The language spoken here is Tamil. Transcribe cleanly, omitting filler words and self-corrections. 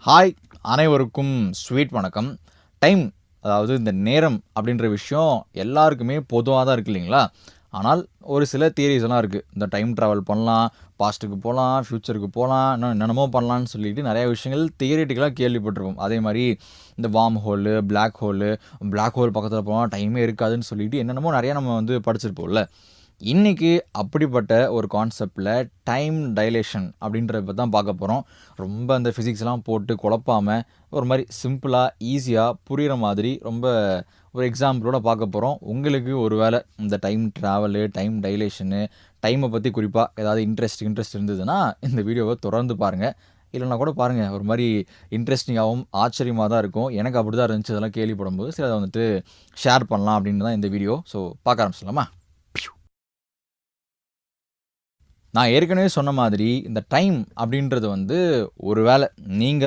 ஹாய் அனைவருக்கும் ஸ்வீட் வணக்கம். டைம் அதாவது இந்த நேரம் அப்படின்ற விஷயம் எல்லாருக்குமே பொதுவா தான் இருக்கு இல்லைங்களா? ஆனால் ஒரு சில தியரீஸ் எல்லாம் இருக்கு. இந்த டைம் ட்ராவல் பண்ணலாம், பாஸ்ட்டுக்கு போலாம், ஃபியூச்சருக்கு போலாம், இன்னும் என்னென்னமோ பண்ணலான்னு சொல்லிட்டு நெறைய விஷயங்கள் தியரிட்டிக்கலா கேள்விப்பட்டிருப்போம். அதே மாரி இந்த வார்ம் ஹோலு, பிளாக் ஹோல் பக்கத்தில போனா டைமே இருக்காதுன்னு சொல்லிட்டு என்னென்னமோ நெறைய நம்ம வந்து படிச்சிருப்போம்ல. இன்னைக்கு அப்படிப்பட்ட ஒரு கான்செப்ட்ல டைம் டைலேஷன் அப்படின்றத பத்தி தான் பார்க்க போறோம். ரொம்ப அந்த ஃபிசிக்ஸ்லாம் போட்டு குழப்பாம, ஒரு மாரி சிம்பிளா, ஈஸியா புரியிற மாதிரி ரொம்ப ஒரு எக்ஸாம்பிளோட பார்க்க போறோம். உங்களுக்கு ஒரு வேள இந்த டைம் ட்ராவலு, டைம் டைலேஷனு, டைம பத்தி குறிப்பா ஏதாவது இன்ட்ரெஸ்ட் இருந்ததுன்னா, இந்த வீடியோவ தொடர்ந்து பாருங்க. இல்லன்னா கூட பாருங்க, ஒரு மாரி இன்ட்ரஸ்டிங்காவும், ஆச்சரியமா தான் இருக்கும். எனக்கு அப்படிதான் இருந்துச்சு இதெல்லாம் கேள்விப்படும்போது. சரி அத வந்துட்டு ஷேர் பண்ணலாம் அப்படின்னு தான் இந்த வீடியோ. ஸோ பார்க்க ஆரம்பிச்சிடலாமா? நான் ஏற்கனவே சொன்ன மாதிரி, இந்த டைம் அப்படின்றது வந்து ஒரு வேள நீங்க